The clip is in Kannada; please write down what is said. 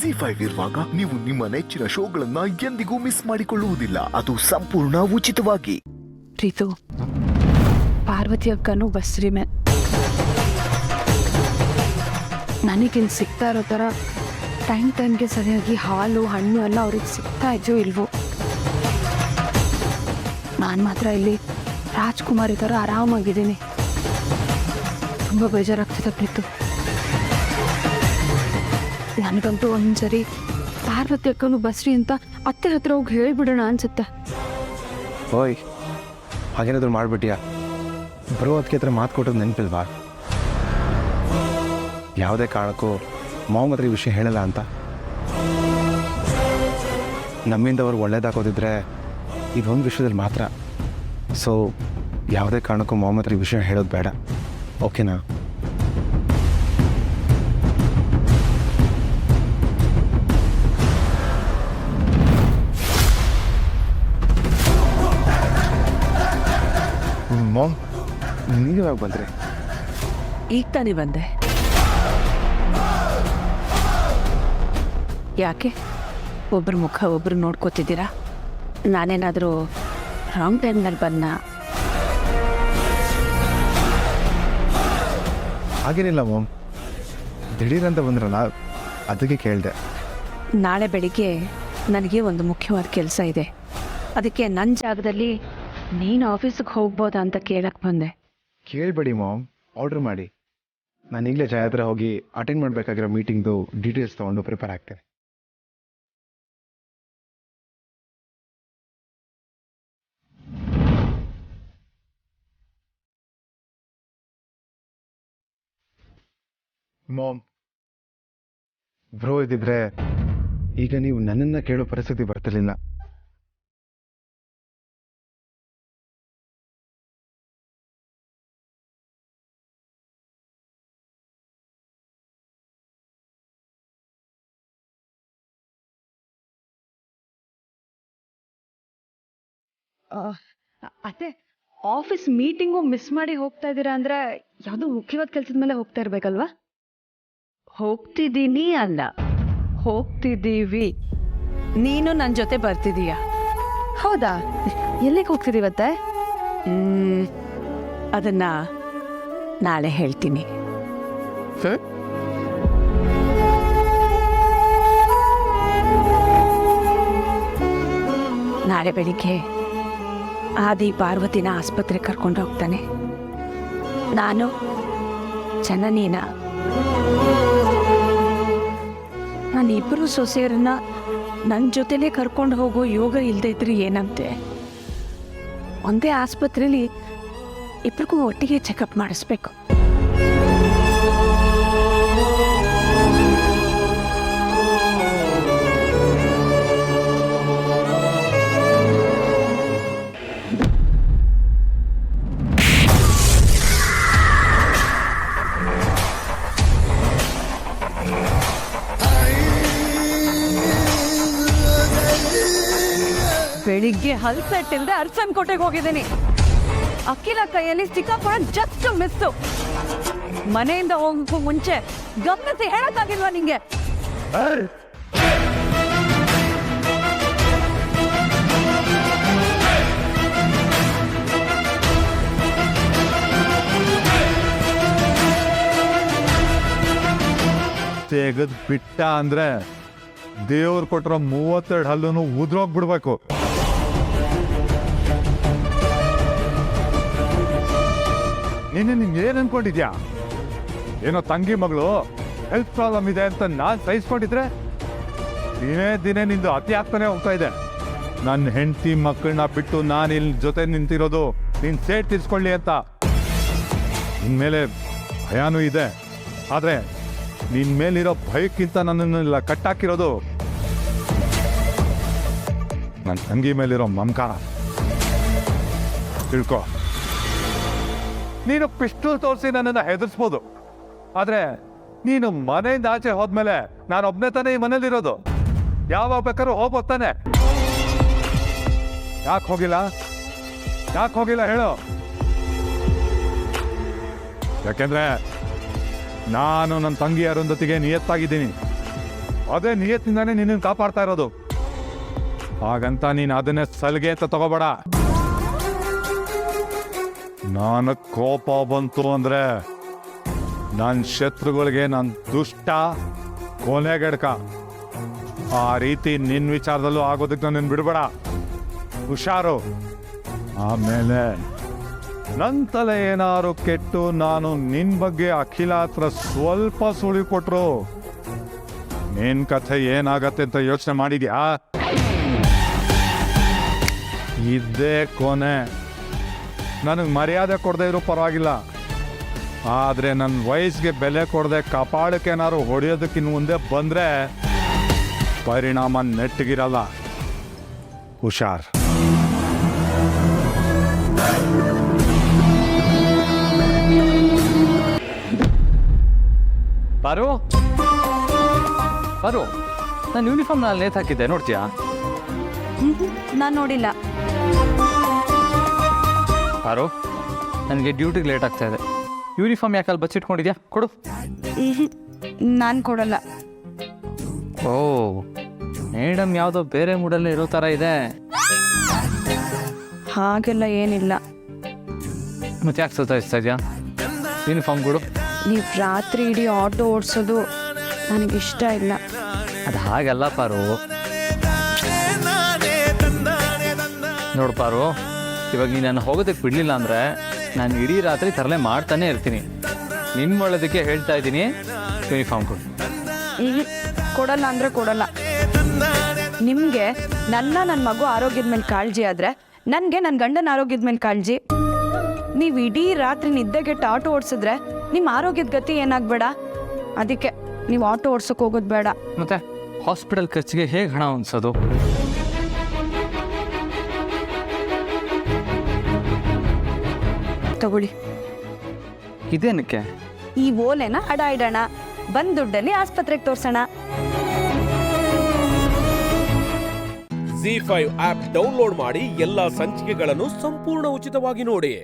ಜಿ5 ಇರುವಾಗ ನೀವು ನಿಮ್ಮ ನೆಚ್ಚಿನ ಶೋಗಳನ್ನ ಎಂದಿಗೂ ಮಿಸ್ ಮಾಡಿಕೊಳ್ಳುವುದಿಲ್ಲ. ಅದು ಸಂಪೂರ್ಣ ಉಚಿತವಾಗಿ. ಪ್ರೀತು, ಪಾರ್ವತಿ ಅಕ್ಕನೂ ಬಸ್ರಿ ಮೇ ನನಗಿಲ್ಲಿ ಸಿಗ್ತಾ ಇರೋ ಥರ ಟೈಮ್ಗೆ ಸರಿಯಾಗಿ ಹಾಲು ಹಣ್ಣು ಎಲ್ಲ ಅವ್ರಿಗೆ ಸಿಗ್ತಾ ಇದೆಯೋ ಇಲ್ವೋ. ನಾನು ಮಾತ್ರ ಇಲ್ಲಿ ರಾಜ್ಕುಮಾರಿ ಥರ ಆರಾಮಾಗಿದ್ದೀನಿ. ತುಂಬ ಬೇಜಾರಾಗ್ತಿದೆ ಪ್ರೀತು. ನನಗಂತೂ ಒಂದ್ಸರಿ ಪಾರ್ವತಿ ಅಕ್ಕನು ಬಸ್ರಿ ಅಂತ ಅತ್ತೆ ಹತ್ರ ಹೋಗಿ ಹೇಳಿಬಿಡೋಣ ಅನ್ಸುತ್ತೆ. ಓಯ್, ಹಾಗೇನಾದ್ರು ಮಾಡ್ಬಿಟ್ಟಿಯಾ? ಬರೋ ಅದಕ್ಕೆ ಹತ್ರ ಮಾತು ಕೊಟ್ಟೋದು ನೆನಪಿಲ್ವಾ? ಯಾವುದೇ ಕಾರಣಕ್ಕೂ ಮಾವ ಹತ್ರ ಈ ವಿಷಯ ಹೇಳಲ್ಲ ಅಂತ. ನಮ್ಮಿಂದ ಅವ್ರಿಗೆ ಒಳ್ಳೇದಾಗೋದಿದ್ರೆ ಇದೊಂದು ವಿಷಯದಲ್ಲಿ ಮಾತ್ರ. ಸೊ ಯಾವುದೇ ಕಾರಣಕ್ಕೂ ಮಾವ ಹತ್ರ ಈ ವಿಷಯ ಹೇಳೋದು ಬೇಡ, ಓಕೆನಾ? ಮಾಮ್, ನೀವು ಯಾವಾಗ ಬಂದ್ರಿ? ಈಗ ತಾನೇ ಬಂದೆ. ಯಾಕೆ ಒಬ್ಬರ ಮುಖ ಒಬ್ಬರು ನೋಡ್ಕೋತಿದ್ದೀರಾ? ನಾನೇನಾದರೂ ರಾಂಗ್ ಟೈಮ್ನಲ್ಲಿ ಬಂದ? ಹಾಗೇನಿಲ್ಲ ಮಾಮ್, ದಿಢೀರಂತ ಬಂದ್ರಲ್ಲ ಅದಕ್ಕೆ ಕೇಳಿದೆ. ನಾಳೆ ಬೆಳಿಗ್ಗೆ ನನಗೆ ಒಂದು ಮುಖ್ಯವಾದ ಕೆಲಸ ಇದೆ. ಅದಕ್ಕೆ ನನ್ನ ಜಾಗದಲ್ಲಿ ನೀನು ಆಫೀಸಿಗೆ ಹೋಗ್ಬೋದಾ ಅಂತ ಕೇಳಕ್ಕೆ ಬಂದೆ. ಕೇಳಬೇಡಿ ಮಾಮ್, ಆರ್ಡ್ರ್ ಮಾಡಿ. ನಾನು ಈಗಲೇ ಜಯ ಹತ್ರ ಹೋಗಿ ಅಟೆಂಡ್ ಮಾಡಬೇಕಾಗಿರೋ ಮೀಟಿಂಗ್ದು ಡೀಟೇಲ್ಸ್ ತೊಗೊಂಡು ಪ್ರಿಪೇರ್ ಆಗ್ತೇನೆ. ಮಾಮ್, ಬ್ರೋ ಇದ್ದಿದ್ರೆ ಈಗ ನೀವು ನನ್ನನ್ನು ಕೇಳೋ ಪರಿಸ್ಥಿತಿ ಬರ್ತಿರ್ಲಿಲ್ಲ. ಅತ್ತೆ, ಆಫೀಸ್ ಮೀಟಿಂಗು ಮಿಸ್ ಮಾಡಿ ಹೋಗ್ತಾ ಇದ್ದೀರಾ ಅಂದರೆ ಯಾವುದೋ ಮುಖ್ಯವಾದ ಕೆಲಸದ ಮೇಲೆ ಹೋಗ್ತಾ ಇರಬೇಕಲ್ವಾ? ಹೋಗ್ತಿದ್ದೀನಿ ಅಲ್ಲ, ಹೋಗ್ತಿದ್ದೀವಿ. ನೀನು ನನ್ನ ಜೊತೆ ಬರ್ತಿದೀಯಾ? ಹೌದಾ? ಎಲ್ಲಿಗೆ ಹೋಗ್ತಿದ್ದೀವತ್ತೆ? ಅದನ್ನ ನಾಳೆ ಹೇಳ್ತೀನಿ. ನಾಳೆ ಬೆಳಿಗ್ಗೆ ಆದಿ ಪಾರ್ವತಿನ ಆಸ್ಪತ್ರೆಗೆ ಕರ್ಕೊಂಡು ಹೋಗ್ತಾನೆ. ನಾನು ಜನನೀನ, ನಾನಿಬ್ಬರು ಸೊಸೆಯರನ್ನ ನನ್ನ ಜೊತೆಲೇ ಕರ್ಕೊಂಡು ಹೋಗೋ ಯೋಗ ಇಲ್ಲದೆ ಇದ್ರೆ ಏನಂತೆ? ಒಂದೇ ಆಸ್ಪತ್ರೆಯಲ್ಲಿ ಇಬ್ಬರಿಗೂ ಒಟ್ಟಿಗೆ ಚೆಕಪ್ ಮಾಡಿಸ್ಬೇಕು. ಬೆಳಿಗ್ಗೆ ಹಲ್ಸೆಟ್ಟಿಂದ ಅರ್ಚನ್ ಕೋಟೆಗೆ ಹೋಗಿದ್ದೀನಿ. ಅಖಿಲ ಕೈಯಲ್ಲಿ ಸಿಕ್ಕಾಪಡ ಜಸ್ಟ್ ಮಿಸ್ಸು. ಮನೆಯಿಂದ ಹೋಗಕ್ಕೂ ಮುಂಚೆ ಗಮನಿಸಿ ಹೇಳಕ್ಕಾಗಿಲ್ವಾ ನಿಂಗೆ? ತೆಗೆದು ಬಿಟ್ಟ ಅಂದ್ರೆ ದೇವ್ರು ಕೊಟ್ಟಿರೋ 32 ಹಲ್ಲೂ ಉದ್ರೋಗ್ಬಿಡ್ಬೇಕು. ನಿಂಗೆ ಏನ್ ಅನ್ಕೊಂಡಿದ್ಯಾ? ಏನೋ ತಂಗಿ ಮಗಳು ಹೆಲ್ತ್ ಪ್ರಾಬ್ಲಮ್ ಇದೆ ಅಂತ ನಾನು ಸಹಿಸ್ಕೊಂಡಿದ್ರೆ ದಿನೇ ನಿಂದು ಅತಿ ಆಗ್ತಾನೆ ಹೋಗ್ತಾ ಇದೆ. ನನ್ನ ಹೆಂಡತಿ ಮಕ್ಕಳನ್ನ ಬಿಟ್ಟು ನಾನು ಇಲ್ಲಿ ಜೊತೆ ನಿಂತಿರೋದು ನಿನ್ ಸೇಟ್ ತೀರ್ಸ್ಕೊಳ್ಳಿ ಅಂತ. ಇನ್ಮೇಲೆ ಭಯನೂ ಇದೆ, ಆದ್ರೆ ನಿನ್ ಮೇಲಿರೋ ಭಯಕ್ಕಿಂತ ನನ್ನನ್ನೆಲ್ಲ ಕಟ್ಟಾಕಿರೋದು ನನ್ನ ತಂಗಿ ಮೇಲಿರೋ ಮಮಕಾರ. ತಿಳ್ಕೊ, ನೀನು ಪಿಸ್ಟಲ್ ತೋರಿಸಿ ನನ್ನನ್ನು ಹೆದರ್ಸ್ಬೋದು, ಆದ್ರೆ ನೀನು ಮನೆಯಿಂದ ಆಚೆ ಹೋದ್ಮೇಲೆ ನಾನು ಒಬ್ಬನೇ ತಾನೇ ಈ ಮನೇಲಿರೋದು. ಯಾವಾಗ ಬೇಕಾದ್ರೂ ಹೋಗ್ಬೋತಾನೆ. ಯಾಕೆ ಹೋಗಿಲ್ಲ ಹೇಳು? ಯಾಕೆಂದ್ರೆ ನಾನು ನನ್ನ ತಂಗಿ ಅರುಂಧತಿಗೆ ನಿಯತ್ತಾಗಿದ್ದೀನಿ. ಅದೇ ನಿಯತ್ತಿಂದಾನೇ ನಿನ್ನನ್ನು ಕಾಪಾಡ್ತಾ ಇರೋದು. ಹಾಗಂತ ನೀನು ಅದನ್ನೇ ಸಲಿಗೆ ಅಂತ ತಗೋಬೇಡ. ನಾನು ಕೋಪ ಬಂತು ಅಂದ್ರೆ ನನ್ನ ಶತ್ರುಗಳಿಗೆ ನಾನು ದುಷ್ಟ ಕೊನೆಗಡ್ಕ. ಆ ರೀತಿ ನಿನ್ನ ವಿಚಾರದಲ್ಲೂ ಆಗೋದಕ್ಕೆ ನಾನು ಬಿಡಬೇಡ. ಹುಷಾರು. ಆಮೇಲೆ ನನ್ನ ತಲೆ ಏನಾರು ಕೆಟ್ಟು ನಾನು ನಿನ್ನ ಬಗ್ಗೆ ಅಖಿಲ ಹತ್ರ ಸ್ವಲ್ಪ ಸುಳಿ ಕೊಟ್ರು ನಿನ್ನ ಕಥೆ ಏನಾಗತ್ತೆ ಅಂತ ಯೋಚನೆ ಮಾಡಿದ್ಯಾ? ಇದ್ದೇ ಕೊನೆ. ನನಗೆ ಮರ್ಯಾದೆ ಕೊಡದೇ ಇರೋ ಪರವಾಗಿಲ್ಲ, ಆದರೆ ನನ್ನ ವಯಸ್ಸಿಗೆ ಬೆಲೆ ಕೊಡದೆ ಕಪಾಳಕ್ಕೇನಾದ್ರು ಹೊಡೆಯೋದಕ್ಕಿನ್ನು ಮುಂದೆ ಬಂದರೆ ಪರಿಣಾಮ ನೆಟ್ಟಗಿರಲ್ಲ. ಹುಷಾರ್. ಬಾರು ಬಾರು, ನಾನು ಯೂನಿಫಾರ್ಮ್ ನಾನು ನೇತು ಹಾಕಿದ್ದೆ, ನೋಡ್ತೀಯಾ? ನಾನು ನೋಡಿಲ್ಲ. ಬಾರು, ನನಗೆ ಡ್ಯೂಟಿಗೆ ಲೇಟ್ ಆಗ್ತಾ ಇದೆ. ಯೂನಿಫಾರ್ಮ್ ಯಾಕೆ ಅಲ್ಲಿ ಬಚ್ಚಿಟ್ಕೊಂಡಿದ್ಯಾ? ಕೊಡು. ನಾನು ಕೊಡಲ್ಲ. ಓ, ಮೇಡಮ್ ಯಾವುದೋ ಬೇರೆ ಮೂಡಲ್ಲೇ ಇರೋ ಥರ ಇದೆ. ಹಾಗೆಲ್ಲ ಏನಿಲ್ಲ. ಮತ್ತೆ ಯಾಕೆ ಸತಾಯಿಸ್ತಾ ಇದೆಯಾ? ಯೂನಿಫಾರ್ಮ್ ಕೊಡು. ನೀವು ರಾತ್ರಿ ಇಡೀ ಆಟೋ ಓಡಿಸೋದು ನನಗಿಷ್ಟ ಇಲ್ಲ. ಅದು ಹಾಗಲ್ಲ ಪಾರು. ನೋಡು ಪಾರು, ಇವಾಗ ನೀನು ನಾನು ಹೋಗೋದಕ್ಕೆ ಬಿಡಲಿಲ್ಲ ಅಂದರೆ ನಾನು ಇಡೀ ರಾತ್ರಿ ತರಲೆ ಮಾಡ್ತಾನೆ ಇರ್ತೀನಿ. ನಿನ್ನ ಒಳ್ಳೇದಕ್ಕೆ ಹೇಳ್ತಾ ಇದ್ದೀನಿ, ಯೂನಿಫಾರ್ಮ್ ಕೊಡು. ಈಗ ಕೊಡಲ್ಲ ಅಂದರೆ ಕೊಡಲ್ಲ. ನಿಮಗೆ ನನ್ನ ಮಗು ಆರೋಗ್ಯದ ಮೇಲೆ ಕಾಳಜಿ ಆದರೆ ನನಗೆ ನನ್ನ ಗಂಡನ ಆರೋಗ್ಯದ ಮೇಲೆ ಕಾಳಜಿ. ನೀವು ಇಡೀ ರಾತ್ರಿ ನಿದ್ದೆಗೆಟ್ಟು ಆಟೋ ಓಡಿಸಿದ್ರೆ ನಿಮ್ಮ ಆರೋಗ್ಯದ ಗತಿ ಏನಾಗಬೇಡ. ಅದಕ್ಕೆ ನೀವು ಆಟೋ ಓಡ್ಸೋಕೆ ಹೋಗೋದು ಬೇಡ. ಮತ್ತೆ ಹಾಸ್ಪಿಟಲ್ ಖರ್ಚಿಗೆ ಹೇಗೆ ಹಣ ಹೊಂದಿಸೋದು? ತಗೊಳ್ಳಿ. ಇದೇನಕ್ಕೆ? ಈ ಓಲೆನ ಅಡ ಇಡೋಣ, ಬಂದ ದುಡ್ಡಲ್ಲಿ ಆಸ್ಪತ್ರೆಗೆ ತೋರ್ಸೋಣ. ZEE5 ಆಪ್ ಡೌನ್ಲೋಡ್ ಮಾಡಿ ಎಲ್ಲಾ ಸಂಚಿಕೆಗಳನ್ನು ಸಂಪೂರ್ಣ ಉಚಿತವಾಗಿ ನೋಡಿ.